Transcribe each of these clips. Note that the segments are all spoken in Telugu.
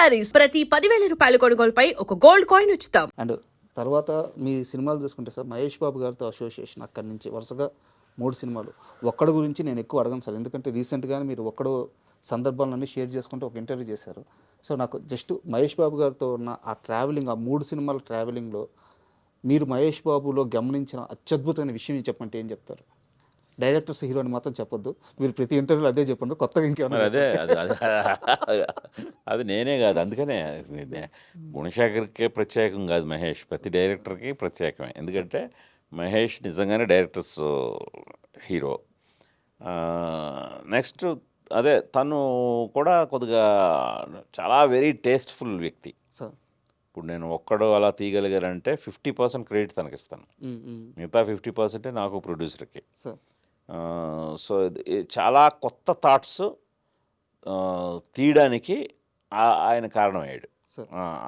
శారీస్ ప్రతి 10,000 రూపాయల కొనుగోలుపై ఒక గోల్డ్ కాయిన్ ఉచితం. అండ్ తర్వాత మీ సినిమాలు చూసుకుంటే సార్ మహేష్ బాబు గారితో అసోసియేషన్ అక్కడి నుంచి వరుసగా 3 సినిమాలు. ఒక్కడి గురించి నేను ఎక్కువ అడగను సార్, ఎందుకంటే రీసెంట్గానే మీరు ఒక్కడు సందర్భాలన్నీ షేర్ చేసుకుంటూ ఒక ఇంటర్వ్యూ చేశారు. సో నాకు జస్ట్ మహేష్ బాబు గారితో ఉన్న ఆ ట్రావెలింగ్, ఆ 3 సినిమాల ట్రావెలింగ్లో మీరు మహేష్ బాబులో గమనించిన అత్యద్భుతమైన విషయం చెప్పంటే ఏం చెప్తారు? డైరెక్టర్స్ హీరోని మాత్రం చెప్పొద్దు, మీరు ప్రతి ఇంటర్వ్యూలో అదే చెప్పండి, కొత్తగా ఇంకేమన్నా అదే అది నేనే కాదు, అందుకనే గుణశేఖర్కే ప్రత్యేకం కాదు మహేష్, ప్రతి డైరెక్టర్కి ప్రత్యేకమే. ఎందుకంటే మహేష్ నిజంగానే డైరెక్టర్స్ హీరో. నెక్స్ట్ అదే తను కూడా కొద్దిగా చాలా వెరీ టేస్ట్ఫుల్ వ్యక్తి. సార్ ఇప్పుడు నేను ఒక్కడు అలా తీయగలిగానంటే 50% క్రెడిట్ తనకిస్తాను, మిగతా 50% నాకు ప్రొడ్యూసర్కి. సార్ సో చాలా కొత్త థాట్స్ తీయడానికి ఆయన కారణమయ్యాడు.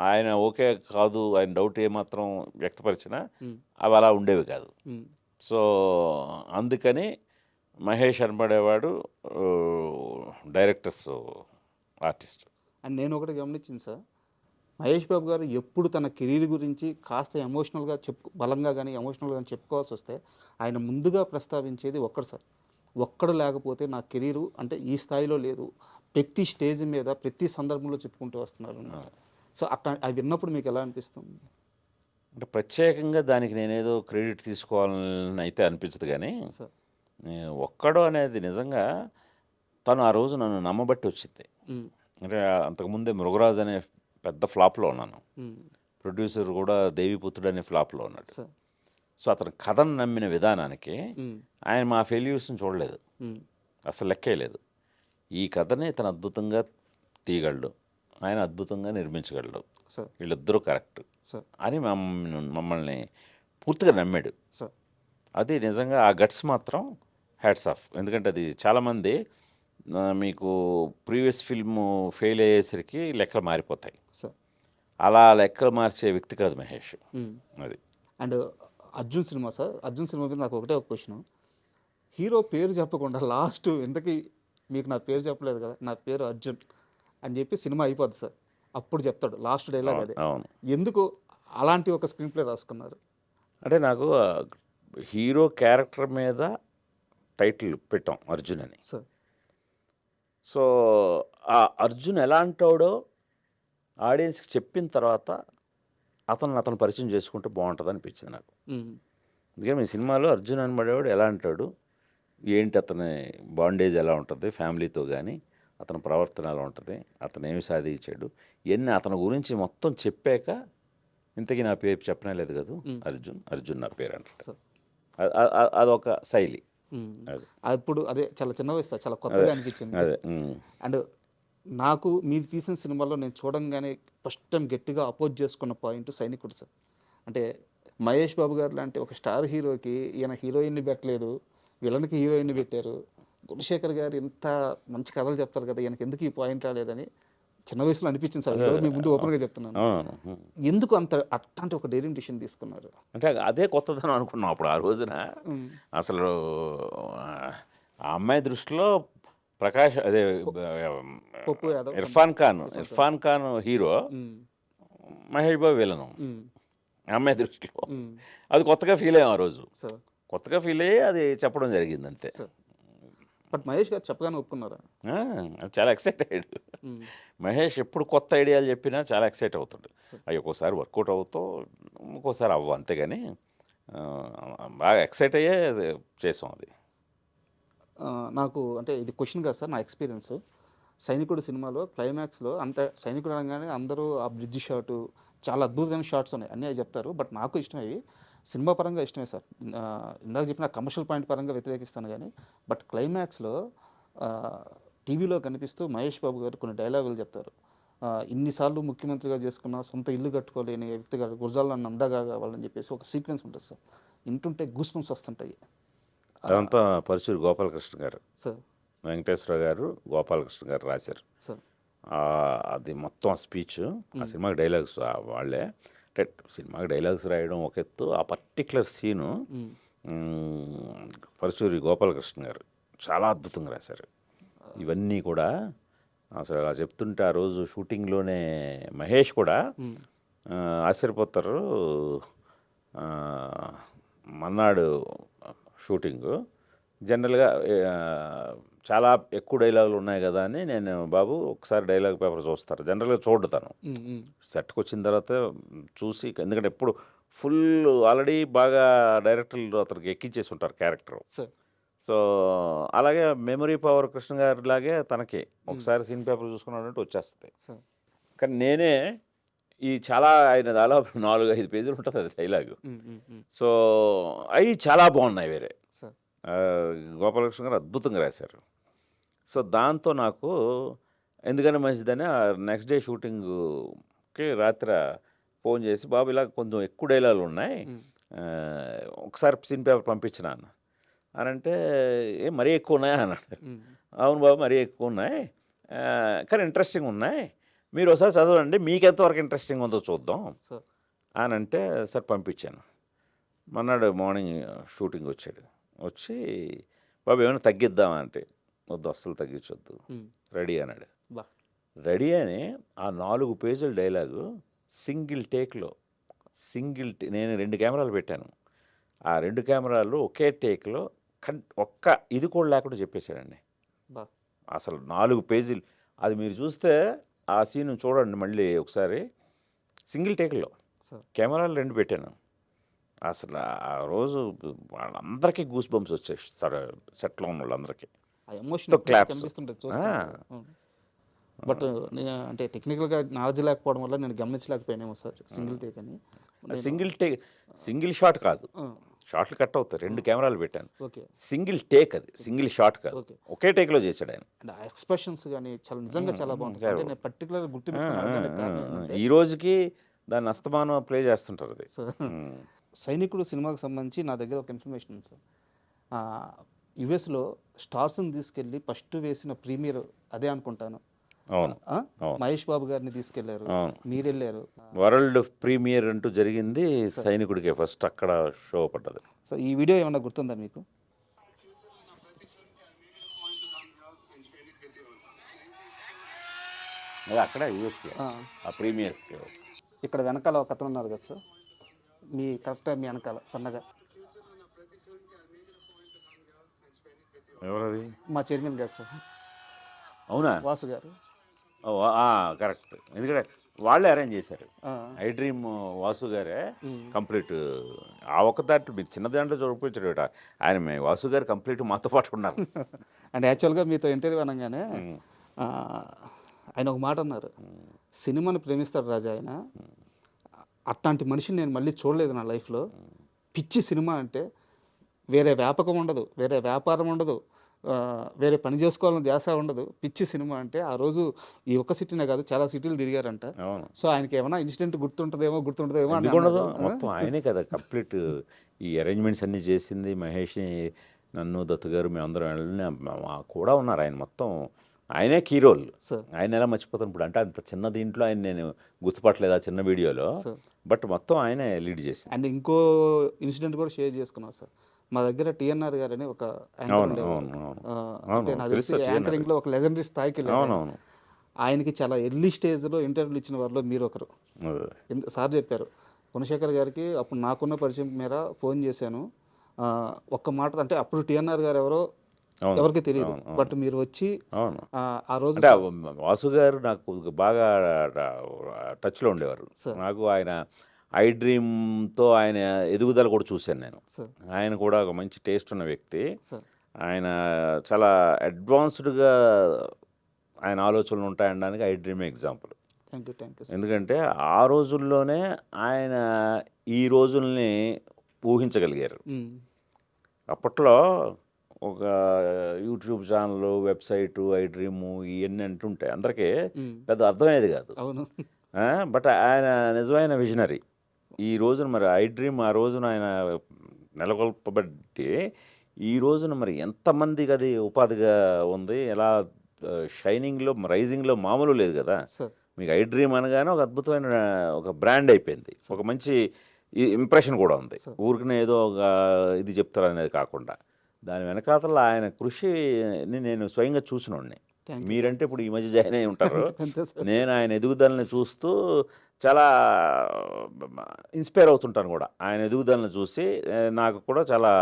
ఆయన ఓకే కాదు, ఆయన డౌట్ ఏమాత్రం వ్యక్తపరిచినా అవి అలా ఉండేవి కాదు. సో అందుకని మహేష్ అనబడేవాడు డైరెక్టర్స్ ఆర్టిస్ట్. అండ్ నేను ఒకటి గమనించింది సార్, మహేష్ బాబు గారు ఎప్పుడు తన కెరీర్ గురించి కాస్త ఎమోషనల్గా బలంగా కానీ ఎమోషనల్గా కానీ చెప్పుకోవాల్సి వస్తే ఆయన ముందుగా ప్రస్తావించేది ఒక్కడు సార్. ఒక్కడు లేకపోతే నా కెరీరు అంటే ఈ స్థాయిలో లేదు, ప్రతి స్టేజ్ మీద ప్రతి సందర్భంలో చెప్పుకుంటూ వస్తున్నారు. సో అట్లా అవి విన్నప్పుడు మీకు ఎలా అనిపిస్తుంది? అంటే ప్రత్యేకంగా దానికి నేనేదో క్రెడిట్ తీసుకోవాలని అయితే అనిపించదు, కానీ ఒక్కడు అనేది నిజంగా తను ఆ రోజు నన్ను నమ్మబట్టి వచ్చింది. అంటే అంతకుముందే మృగరాజ్ అనే పెద్ద ఫ్లాప్లో ఉన్నాను, ప్రొడ్యూసర్ కూడా దేవిపుత్రుడు అనే ఫ్లాప్లో ఉన్నాడు. సో అతను కథను నమ్మిన విధానానికి ఆయన మా ఫెయిల్యూర్స్ని చూడలేదు, అసలు లెక్కే లేదు. ఈ కథని తను అద్భుతంగా తీయగలడు, ఆయన అద్భుతంగా నిర్మించగలడు, వీళ్ళిద్దరూ కరెక్ట్ అని మమ్మల్ని పూర్తిగా నమ్మాడు. అది నిజంగా ఆ గట్స్ మాత్రం హ్యాట్స్ ఆఫ్. ఎందుకంటే అది చాలామంది మీకు ప్రీవియస్ ఫిల్మ్ ఫెయిల్ అయ్యేసరికి లెక్కలు మారిపోతాయి, అలా లెక్కలు మార్చే వ్యక్తి కాదు మహేష్. అది. And Arjun cinema sir, Arjun cinema మీద నాకు ఒకటే ఒక క్వశ్చన్, హీరో పేరు చెప్పకుండా లాస్ట్ ఎందుకు మీకు నా పేరు చెప్పలేదు కదా, నా పేరు అర్జున్ అని చెప్పి సినిమా అయిపోద్ది సార్, అప్పుడు చెప్తాడు లాస్ట్ డైలాగ్ అదే. ఎందుకు అలాంటి ఒక స్క్రీన్ ప్లే రాసుకున్నారు? అంటే నాకు హీరో క్యారెక్టర్ మీద టైటిల్ పెట్టాం అర్జున్ అని. సో ఆ అర్జున్ ఎలా అంటాడో ఆడియన్స్కి చెప్పిన తర్వాత అతను పరిచయం చేసుకుంటే బాగుంటుంది అనిపించింది నాకు. అందుకని మీ సినిమాలో అర్జున్ అనబడేవాడు ఎలా అంటాడు, ఏంటి అతని బాండేజ్ ఎలా ఉంటుంది ఫ్యామిలీతో, కానీ అతని ప్రవర్తన ఎలా ఉంటుంది, అతను ఏమి సాధించాడు, ఇవన్నీ అతని గురించి మొత్తం చెప్పాక ఇంతకీ నా పేరు చెప్పనే లేదు కదా, అర్జున్ నా పేరు అంటాడు. అదొక శైలి. అప్పుడు అదే చాలా చిన్న వయసు, చాలా కొత్తగా అనిపించింది. అండ్ నాకు మీరు తీసిన సినిమాలో నేను చూడంగానే ఫస్ట్ టైం గట్టిగా అపోజ్ చేసుకున్న పాయింట్ సైనికుడు సార్. అంటే మహేష్ బాబు గారు లాంటి ఒక స్టార్ హీరోకి ఈయన హీరోయిన్ని పెట్టలేదు, విలన్కి హీరోయిన్ని పెట్టారు. గుణశేఖర్ గారు ఇంత మంచి కథలు చెప్తారు కదా, ఈయనకి ఎందుకు ఈ పాయింట్ రాలేదని చిన్న వయసులో అనిపించింది సార్. మీ ముందు ఓపెన్గా చెప్తున్నాను, ఎందుకు అట్లాంటి ఒక డైరింగ్ డిసిషన్ తీసుకున్నారు? అంటే అదే కొత్తదనం అనుకున్నాం అప్పుడు ఆ రోజున. అసలు ఆ అమ్మాయి దృష్టిలో ప్రకాష్ అదే ఇర్ఫాన్ ఖాన్ హీరో, మహేష్ బాబు విలను అమ్మాయి దృష్టిలో. అది కొత్తగా ఫీల్ అయ్యాం ఆ రోజు, కొత్తగా ఫీల్ అయ్యి అది చెప్పడం జరిగింది అంతే. బట్ మహేష్ గారు చెప్పగానే ఒప్పుకున్నారా? చాలా ఎక్సైట్ అయ్యాడు. మహేష్ ఎప్పుడు కొత్త ఐడియాలు చెప్పినా చాలా ఎక్సైట్ అవుతాడు. అవి ఒక్కోసారి వర్కౌట్ అవుతావు, ఒక్కోసారి అవ్వ, అంతేగాని బాగా ఎక్సైట్ అయ్యే చేసాం అది. నాకు అంటే ఇది క్వశ్చన్ కాదు సార్, నా ఎక్స్పీరియన్స్. సైనికుడు సినిమాలో క్లైమాక్స్లో అంటే సైనికుడు అనగానే అందరూ ఆ బ్రిడ్జ్ షాటు చాలా అద్భుతమైన షాట్స్ ఉన్నాయి, అన్నీ అవి చెప్తారు. బట్ నాకు ఇష్టమయ్యి సినిమా పరంగా ఇష్టమే సార్. ఇందాక చెప్పిన కమర్షియల్ పాయింట్ పరంగా వ్యతిరేకిస్తాను కానీ, బట్ క్లైమాక్స్లో టీవీలో కనిపిస్తూ మహేష్ బాబు గారు కొన్ని డైలాగులు చెప్తారు. ఇన్నిసార్లు ముఖ్యమంత్రిగా చేసుకున్న సొంత ఇల్లు కట్టుకోలేని వ్యక్తి గారు గురజాల నన్ను అందగా కావాలని చెప్పేసి ఒక సీక్వెన్స్ ఉంటుంది సార్, వింటుంటే గూస్బంప్స్ వస్తుంటాయి. అదంతా పరుచూరి గోపాలకృష్ణ గారు సార్, వెంకటేశ్వర గారు, గోపాలకృష్ణ గారు రాశారు సార్. అది మొత్తం ఆ స్పీచ్, ఆ సినిమాకి డైలాగ్స్ వాళ్ళే. అంటే సినిమాకి డైలాగ్స్ రాయడం ఒక ఎత్తు, ఆ పర్టిక్యులర్ సీను పరుచూరి గోపాలకృష్ణ గారు చాలా అద్భుతంగా రాశారు. ఇవన్నీ కూడా అసలు అలా చెప్తుంటే ఆ రోజు షూటింగ్లోనే మహేష్ కూడా ఉమ్, ఆశ్చర్యపోతారు. ఆ, మన్నాడు షూటింగు జనరల్గా చాలా ఎక్కువ డైలాగులు ఉన్నాయి కదా అని నేను బాబు ఒకసారి డైలాగ్ పేపర్ చూస్తారు, జనరల్గా చూడతాను. ఉమ్, ఉమ్, సెట్కి వచ్చిన తర్వాత చూసి, ఎందుకంటే ఎప్పుడు ఫుల్ ఆల్రెడీ బాగా డైరెక్టర్లు అతనికి ఎక్కించేసి ఉంటారు క్యారెక్టర్. సార్ సో అలాగే మెమరీ పవర్ కృష్ణ గారి లాగే తనకి ఒకసారి సీన్ పేపర్ చూసుకున్నాడంటే వచ్చేస్తుంది. సార్ కానీ నేనే ఈ చాలా ఆయన దాదాపు 4-5 పేజీలు ఉంటుంది అది డైలాగు. ఉమ్, ఉమ్, ఉమ్, సో అవి చాలా బాగున్నాయి వేరే. సార్ ఆ, గోపాలకృష్ణ గారు అద్భుతంగా రాశారు. సో దాంతో నాకు ఎందుకని మంచిదని నెక్స్ట్ డే షూటింగ్కి రాత్రి ఫోన్ చేసి బాబు ఇలా కొంచెం ఎక్కువ డైలాగులు ఉన్నాయి, ఉమ్, ఆ, ఒకసారి సీన్ పేపర్ పంపించిన అని అంటే మరీ ఎక్కువ ఉన్నాయా అన్నాడు. ఉమ్, అవును బాబు మరీ ఎక్కువ ఉన్నాయి, కానీ ఇంట్రెస్టింగ్ ఉన్నాయి, మీరు ఒకసారి చదవండి, మీకు ఎంతవరకు ఇంట్రెస్టింగ్ ఉందో చూద్దాం సార్ అని అంటే సార్ పంపించాను. మన్నాడు మార్నింగ్ షూటింగ్ వచ్చి బాబు ఏమైనా తగ్గిద్దామా అంటే వద్దు అస్సలు తగ్గించొద్దు, ఉమ్, రెడీ అన్నాడు. బా రెడీ అని ఆ 4 పేజీల డైలాగు సింగిల్ టేక్లో నేను 2 కెమెరాలు పెట్టాను, ఆ 2 కెమెరాలు ఒకే టేక్లో ఒక్క ఇది కూడా లేకుండా చెప్పేశాడండి. బా అసలు 4 పేజీలు అది మీరు చూస్తే ఆ సీన్ చూడండి మళ్ళీ ఒకసారి, సింగిల్ టేక్లో సార్ కెమెరాలు 2 పెట్టాను. అసలు ఆ రోజు వాళ్ళందరికీ గూస్ బంప్స్ వచ్చాయి, సెట్లో ఉన్న వాళ్ళందరికీ. ఆ ఎమోషన్ తో claps. కనిపిస్తుంటుంది చూస్తే. బట్ నేను అంటే టెక్నికల్గా నాలెడ్జ్ లేకపోవడం వల్ల నేను గమనించలేకపోయానేమో సార్ సింగిల్ టేక్ అని. సింగిల్ షాట్ కాదు, ఆ, షాట్లు కట్ అవుతాయి, 2 కెమెరాలు పెట్టాను, ఓకే సింగిల్ టేక్, అది సింగిల్ షాట్ కాదు, ఓకే. ఒకే టేక్లో చేశాడు ఆయన. అండ్ ఆ ఎక్స్ప్రెషన్స్ కానీ చాలా నిజంగా చాలా బాగుంటుంది. అంటే నేను పర్టికులర్ గుర్తుపెట్టుకున్నాను. ఈ రోజుకి దాన్ని అస్తమానం ప్లే చేస్తుంటారు అది. సార్ ఉమ్. సైనికుడు సినిమాకి సంబంధించి నా దగ్గర ఒక ఇన్ఫర్మేషన్ ఉంది సార్. యుఎస్లో స్టార్స్ని తీసుకెళ్ళి ఫస్ట్ వేసిన ప్రీమియర్ అదే అనుకుంటాను. అవును, ఆ? అవును. మహేష్ బాబు గారిని తీసుకెళ్లారు, అవును. మీరు వెళ్ళారు. వరల్డ్ ప్రీమియర్ అంటూ జరిగింది సైనికుడికే ఫస్ట్ అక్కడ షో పడ్డది. సో ఈ వీడియో ఏమన్నా గుర్తుందా మీకు? అది అక్కడ యూఎస్లో ఆ, ఆ ప్రీమియర్స్. ఇక్కడ వెనకాల ఒక అతను ఉన్నారు కదా సార్, మీ కరెక్ట్గా మీ వెనకాల సన్నగా, ఎవరది? మా చైర్మన్ గారు సార్, అవునా? వాసు గారు. కరెక్ట్, ఎందుకంటే వాళ్ళే అరేంజ్ చేశారు. ఆ, ఐ డ్రీమ్ వాసు గారే ఉమ్, కంప్లీట్. ఆ ఒక్క దాంట్లో మీరు చిన్న దాంట్లో చూడకపోయాడు ఆయన, వాసు గారు కంప్లీట్ మాతో పాటు ఉన్నారు. అంటే యాక్చువల్గా మీతో ఇంటర్వ్యూ అనగానే ఉమ్. ఆ, ఆయన ఒక మాట అన్నారు, సినిమాని ప్రేమిస్తాడు రాజా ఆయన, అట్లాంటి మనిషిని నేను మళ్ళీ చూడలేదు నా లైఫ్లో. పిచ్చి సినిమా అంటే వేరే వ్యాపకం ఉండదు, వేరే వ్యాపారం ఉండదు, వేరే పని చేసుకోవాలని ధ్యాస ఉండదు. పిచ్చి సినిమా అంటే ఆ రోజు ఈ ఒక్క సిటీనే కాదు చాలా సిటీలు తిరిగారంట. అవును, సో ఆయనకి ఏమైనా ఇన్సిడెంట్ గుర్తుంటుందేమో అని ఎందుకుండదు, అన్నారు. మొత్తం ఆయనే కదా కంప్లీట్ ఈ అరేంజ్మెంట్స్ అన్నీ చేసింది. మహేష్ని, నన్ను, దత్తు గారు మేమందరం వెళ్ళిన కూడా ఉన్నారు. ఆయన మొత్తం ఆయనే కీ రోల్. సార్ ఆయన ఎలా మర్చిపోతాను ఇప్పుడు, అంటే అంత చిన్న దీంట్లో ఆయన నేను గుర్తుపట్టలేదు ఆ చిన్న వీడియోలో, సార్ బట్ మొత్తం ఆయనే లీడ్ చేసింది. అండ్ ఇంకో ఇన్సిడెంట్ కూడా షేర్ చేసుకున్నాం సార్. మా దగ్గర టిఎన్ఆర్ గారు అని ఒక యాంకర్ అవును, ఉండేవారు. అవును, అవును. అంటే నాకు తెలిసి తెలుసు, TNR. యాంకరింగ్లో ఒక లెజెండరీ స్థాయికి వెళ్ళారు. అవునవును. ఆయనకి చాలా ఎర్లీ స్టేజ్లో ఇంటర్వ్యూలు ఇచ్చిన వారిలో మీరు ఒకరు. సార్ చెప్పారు, గుణశేఖర్ గారికి అప్పుడు నాకున్న పరిచయం మేర ఫోన్ చేశాను, ఒక్క మాట అంటే అప్పుడు టిఎన్ఆర్ గారు ఎవరో ఎవరికి తెలియదు, బట్ మీరు వచ్చి అవును, ఆ రోజు అంటే వాసు గారు నాకు బాగా టచ్లో ఉండేవారు. సార్. నాకు ఆయన ఐ డ్రీమ్తో ఆయన ఎదుగుదల కూడా చూశాను నేను. సార్ ఆయన కూడా ఒక మంచి టేస్ట్ ఉన్న వ్యక్తి. సార్ ఆయన చాలా అడ్వాన్స్డ్గా ఆయన ఆలోచనలు ఉంటాయనడానికి I dream example. Thank you sir. ఎందుకంటే ఆ రోజుల్లోనే ఆయన ఈ రోజుల్ని ఊహించగలిగారు. అప్పట్లో ఒక YouTube channel, website, I dream ఇవన్నీ అంటుంటాయి, అందరికీ పెద్ద అర్థమయ్యేది కాదు. అవును బట్ ఆయన నిజమైన విజనరీ. ఈ రోజున మరి ఐ డ్రీమ్ ఆ రోజున ఆయన నెలకొల్పబట్టి ఈ రోజున మరి ఎంతమందికి అది ఉపాధిగా ఉంది, ఎలా షైనింగ్లో రైజింగ్లో మామూలు లేదు కదా. సార్ మీకు ఐ డ్రీమ్ అనగానే ఒక అద్భుతమైన ఒక బ్రాండ్ అయిపోయింది, ఒక మంచి ఇంప్రెషన్ కూడా ఉంది. ఊరికనే ఏదో ఒక ఇది చెప్తారు అనేది కాకుండా దాని వెనకాతల ఆయన కృషిని నేను స్వయంగా చూసినోడిని. Thank you. మీరంటే ఇప్పుడు ఈ మధ్య జాయిన్ అయి ఉంటారు. అంతే సార్. నేను ఆయన ఎదుగుదలని చూస్తూ చాలా ఇన్స్పైర్ అవుతుంటాను కూడా. ఆయన ఎదుగుదలను చూసి నాకు కూడా చాలా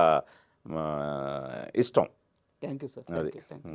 ఇష్టం థ్యాంక్ యూ సార్. అది. Thank you.